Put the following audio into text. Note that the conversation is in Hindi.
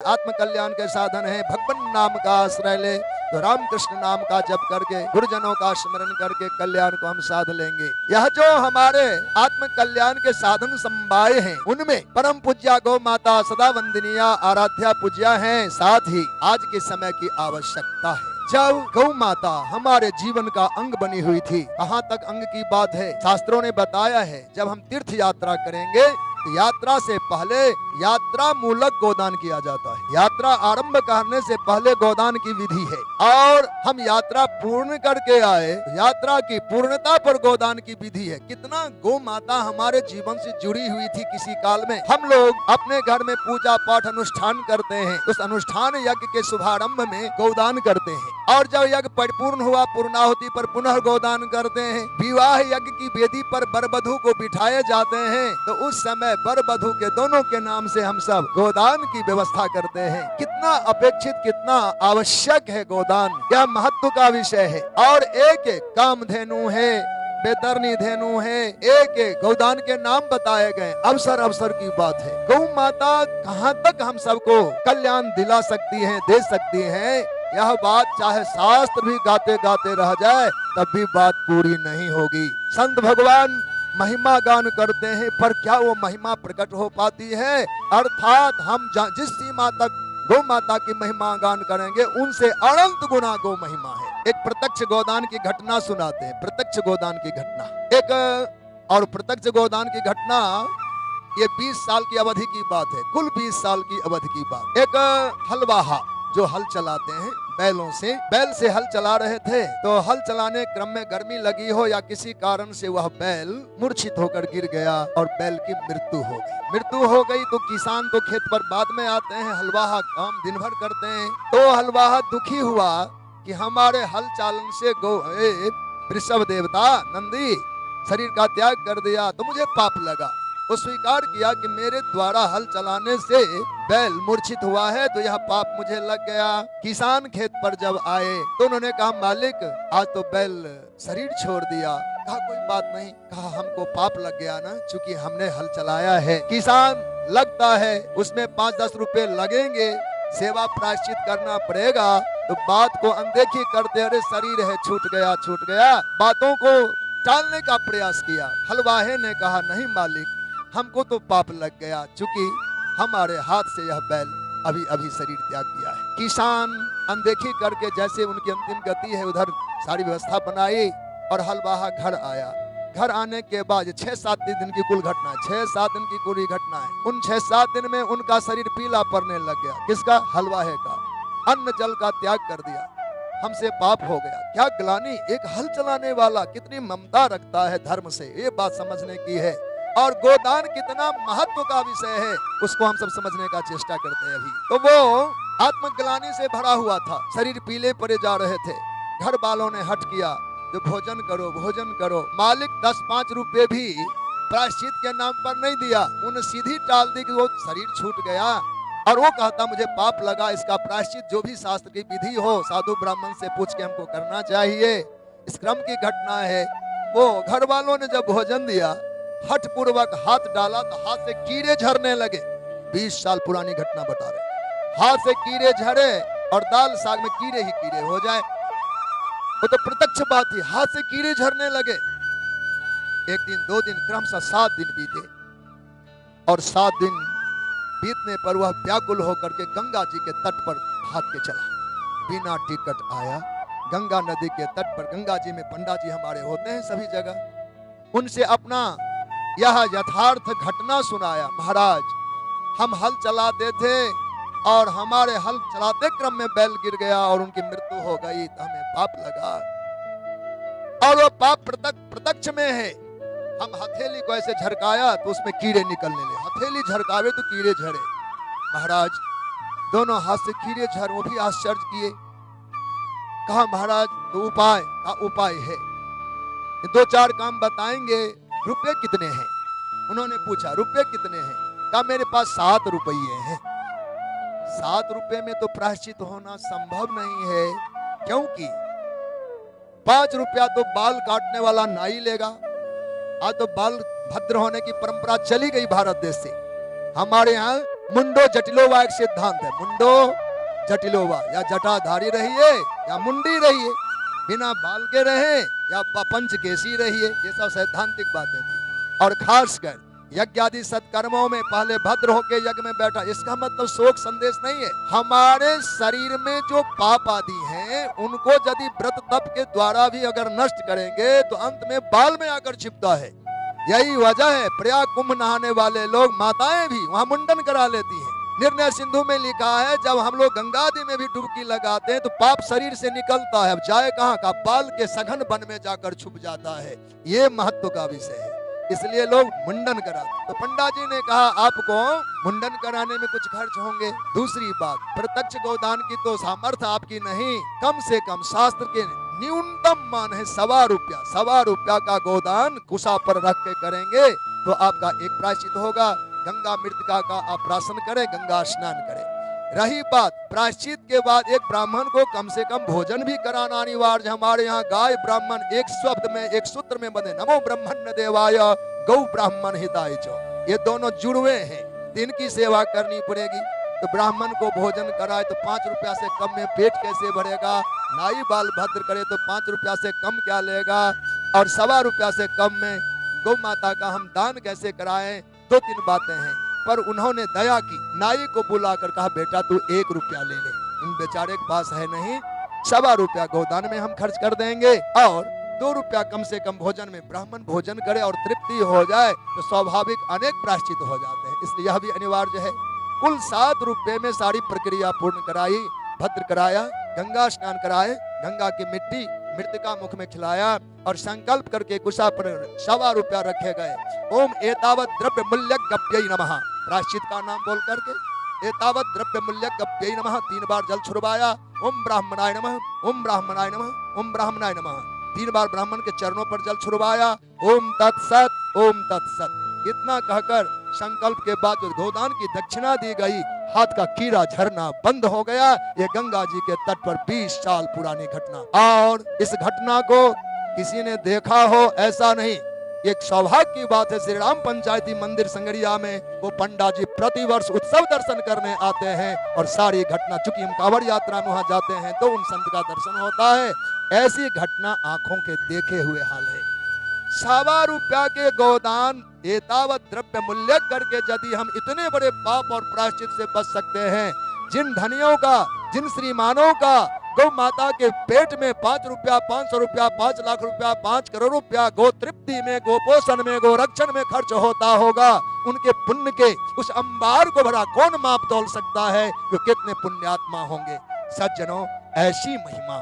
आत्म कल्याण के साधन है। भगवान नाम का आश्रय ले तो राम कृष्ण नाम का जप करके गुरुजनों का स्मरण करके कल्याण को हम साध लेंगे। यह जो हमारे आत्म कल्याण के साधन संभाए हैं उनमें परम पूज्या गौ माता सदा वंदनीय आराध्या पूज्या है। साथ ही आज के समय की आवश्यकता है। जब गौ माता हमारे जीवन का अंग बनी हुई थी, कहाँ तक अंग की बात है, शास्त्रों ने बताया है जब हम तीर्थ यात्रा करेंगे यात्रा से पहले यात्रा मूलक गोदान किया जाता है। यात्रा आरंभ करने से पहले गोदान की विधि है और हम यात्रा पूर्ण करके आए, यात्रा की पूर्णता पर गोदान की विधि है। कितना गौ माता हमारे जीवन से जुड़ी हुई थी। किसी काल में हम लोग अपने घर में पूजा पाठ अनुष्ठान करते हैं, उस अनुष्ठान यज्ञ के शुभारंभ में गोदान करते हैं और जब यज्ञ परिपूर्ण हुआ पूर्णाहुति पर पुनः गोदान करते हैं। विवाह यज्ञ की वेदी पर वर वधू को बिठाए जाते हैं तो उस समय वर वधू के दोनों के नाम से हम सब गोदान की व्यवस्था करते हैं। कितना अपेक्षित, कितना आवश्यक है गोदान, यह महत्व का विषय है। और एक एक कामधेनु है, बेतरनी धेनु है, एक एक गौदान के नाम बताए गए। अवसर अवसर की बात है। गौ माता कहाँ तक हम सबको कल्याण दिला सकती है, दे सकती है, यह बात चाहे शास्त्र भी गाते गाते रह जाए तब भी बात पूरी नहीं होगी। संत भगवान महिमा गान करते हैं पर क्या वो महिमा प्रकट हो पाती है? अर्थात हम जिस सीमा तक गौ माता की महिमा गान करेंगे उनसे अनंत गुना गौ महिमा है। एक प्रत्यक्ष गोदान की घटना सुनाते हैं। प्रत्यक्ष गोदान की घटना एक और प्रत्यक्ष गोदान की घटना ये 20 साल की अवधि की बात है। कुल 20 साल की अवधि की बात। एक हलवाहा जो हल चलाते हैं बैलों से, बैल से हल चला रहे थे तो हल चलाने क्रम में गर्मी लगी हो या किसी कारण से वह बैल मूर्छित होकर गिर गया और बैल की मृत्यु हो गई। मृत्यु हो गई तो किसान तो खेत पर बाद में आते हैं, हलवाहा काम दिन भर करते हैं। तो हलवाहा दुखी हुआ कि हमारे हल चालन से वृषभ देवता नंदी शरीर का त्याग कर दिया तो मुझे पाप लगा। वो स्वीकार किया कि मेरे द्वारा हल चलाने से बैल मूर्छित हुआ है तो यह पाप मुझे लग गया। किसान खेत पर जब आए तो उन्होंने कहा मालिक आज तो बैल शरीर छोड़ दिया। कहा कोई बात नहीं, कहा हमको पाप लग गया ना, चूंकि हमने हल चलाया है। किसान लगता है उसमें 5-10 रुपए लगेंगे, सेवा प्रायश्चित करना पड़ेगा। तो बात को अनदेखी करते अरे शरीर है छूट गया छूट गया, बातों को टालने का प्रयास किया। हलवाहे ने कहा नहीं मालिक हमको तो पाप लग गया, चूंकि हमारे हाथ से यह बैल अभी अभी शरीर त्याग किया है। किसान अनदेखी करके जैसे उनकी अंतिम गति है उधर सारी व्यवस्था बनाई और हलवाहा घर आया। घर आने के बाद 6-7 दिन की कुल घटना है, 6-7 दिन की पूरी घटना है। उन 6-7 दिन में उनका शरीर पीला पड़ने लग गया। किसका? हलवाहे का। अन्न जल का त्याग कर दिया, हमसे पाप हो गया। क्या ग्लानि, एक हल चलाने वाला कितनी ममता रखता है धर्म से, ये बात समझने की है। और गोदान कितना महत्व का विषय है उसको हम सब समझने का चेष्टा करते हैं अभी। तो वो आत्मग्लानि से भरा हुआ था, शरीर पीले पड़े जा रहे थे। घर वालों ने हट किया जो भोजन करो भोजन करो। मालिक 10-5 रुपए भी प्रायश्चित के नाम पर नहीं दिया, उन्हें सीधी टाल दी कि वो शरीर छूट गया और वो कहता मुझे पाप लगा, इसका प्रायश्चित जो भी शास्त्र की विधि हो साधु ब्राह्मण से पूछ के हमको करना चाहिए। इस क्रम की घटना है। वो घर वालों ने जब भोजन दिया हठ पूर्वक हाथ डाला तो हाथ से कीड़े झरने लगे। 20 साल पुरानी घटना बता रहे। हाथ से कीड़े झरे और दाल साग में कीड़े ही कीड़े हो जाए, वो तो प्रत्यक्ष बात थी। हाथ से कीड़े झरने लगे। 1 दिन 2 दिन क्रमशः 7 दिन बीते और 7 दिन बीतने पर वह व्याकुल होकर के गंगा जी के तट पर भाग के चला। बिना टिकट आया गंगा नदी के तट पर। गंगा जी में पंडा जी हमारे होते हैं सभी जगह। उनसे अपना यह यथार्थ घटना सुनाया। महाराज हम हल चलाते थे और हमारे हल चलाते क्रम में बैल गिर गया और उनकी मृत्यु हो गई तो हमें पाप लगा और वो पाप प्रत्यक्ष में है। हम हथेली को ऐसे झरकाया तो उसमें कीड़े निकलने लगे, हथेली झरकावे तो कीड़े झरे। महाराज दोनों हाथ से कीड़े झर, वो भी आश्चर्य किए। कहा महाराज तो उपाय? का उपाय है 2-4 काम बताएंगे, रुपए कितने हैं? उन्होंने पूछा रुपए कितने हैं? कहा मेरे पास 7 रुपये हैं। 7 रुपए में तो प्रायश्चित होना संभव नहीं है, क्योंकि 5 रुपया तो बाल काटने वाला नाई लेगा। आज तो बाल भद्र होने की परंपरा चली गई भारत देश से। हमारे यहाँ मुंडो जटिलोवा एक सिद्धांत है। मुंडो जटिलोवा, या जटाधारी रहिए या मुंडी रहिए, बिना बाल के रहे या पंचकेशी रहिए, ये सब सैद्धांतिक बातें थी। और खासकर यज्ञ आदि सत्कर्मों में पहले भद्र होके यज्ञ में बैठा, इसका मतलब शोक संदेश नहीं है। हमारे शरीर में जो पाप आदि हैं उनको यदि व्रत तप के द्वारा भी अगर नष्ट करेंगे तो अंत में बाल में आकर छिपता है। यही वजह है प्रयाग कुंभ नहाने वाले लोग, माताएं भी वहां मुंडन करा लेती हैं। निर्णय सिंधु में लिखा है जब हम लोग गंगा नदी में भी डुबकी लगाते हैं तो पाप शरीर से निकलता है, अब जाए कहां का, बाल के सघन वन में जाकर छुप जाता है। ये महत्व का विषय है, इसलिए लोग मुंडन कराते। तो पंडा जी ने कहा आपको मुंडन कराने में कुछ खर्च होंगे। दूसरी बात, प्रत्यक्ष गोदान की तो सामर्थ्य आपकी नहीं, कम से कम शास्त्र के न्यूनतम मान है 1.25 रुपया। 1.25 रुपया का गोदान कुशा पर रख के करेंगे तो आपका एक प्रायश्चित होगा। गंगा मृतिका का आप प्राशन करें, गंगा स्नान करें। रही बात प्रायश्चित के बाद एक ब्राह्मण को कम से कम भोजन भी कराना अनिवार्य। हमारे यहाँ गाय ब्राह्मण एक शब्द में, एक सूत्र में बंधे, नमो ब्रह्मण्य देवाय गौ ब्राह्मण हिताय च, ये दोनों जुड़वे हैं, इनकी सेवा करनी पड़ेगी। तो ब्राह्मण को भोजन कराए तो 5 रुपया से कम में पेट कैसे भरेगा। नाई बाल भद्र करे तो 5 रुपया से कम क्या लेगा, और 1.25 रुपया से कम में गौ माता का हम दान कैसे कराएं। 2-3 बातें हैं, पर उन्होंने दया की, नाई को बुलाकर कहा बेटा तू 1 रुपया ले ले, इन बेचारे के पास है नहीं, 1.25 रुपया गोदान में हम खर्च कर देंगे और 2 रुपया कम से कम भोजन में ब्राह्मण भोजन करे और तृप्ति हो जाए तो स्वाभाविक अनेक प्रायश्चित हो जाते हैं। इसलिए यह भी अनिवार्य है। कुल 7 रुपये में सारी प्रक्रिया पूर्ण कराई, भद्र कराया, गंगा स्नान कराए, गंगा की मिट्टी मृतिका मुख में खिलाया और संकल्प करके कुशा पर 1.25 रुपया रखे गए। ओम एतावत द्रव्य मूल्य गप्यै नमः, प्रायश्चित का नाम बोल करके एतावत द्रव्य मूल्य गप्यै नमः 3 बार जल छुड़वाया। ओम ब्राह्मणाय नमः, ओम ब्राह्मणाय नमः, ओम ब्राह्मणाय नमः, 3 बार ब्राह्मण के चरणों पर जल छुड़वाया। ओम तत्सत, ओम तत्सत, इतना कहकर संकल्प के बाद जो गोदान की दक्षिणा दी गई, हाथ का कीड़ा झरना बंद हो गया। ये गंगा जी के तट पर 20 साल पुरानी घटना, और इस घटना को किसी ने देखा हो ऐसा नहीं, एक सौभाग्य की बात है। श्री राम पंचायती मंदिर संगरिया में वो पंडा जी प्रतिवर्ष उत्सव दर्शन करने आते हैं और सारी घटना, चूंकि हम कांवड़ यात्रा में वहां जाते हैं तो उन संत का दर्शन होता है। ऐसी घटना आंखों के देखे हुए हाल है। 1.25 रुपया के गोदान एतावत द्रव्य मूल्य करके यदि हम इतने बड़े पाप और प्रायश्चित से बच सकते हैं, जिन धनियों का, जिन श्रीमानों का गौ माता के पेट में 5 रुपया, 500 रुपया, 5 लाख रुपया, 5 करोड़ रुपया गो तृप्ति में, गो पोषण में, गो रक्षण में खर्च होता होगा, उनके पुण्य के उस अंबार को भरा कौन माप तोल सकता है, वो कितने पुण्यात्मा होंगे। सज्जनों, ऐसी महिमा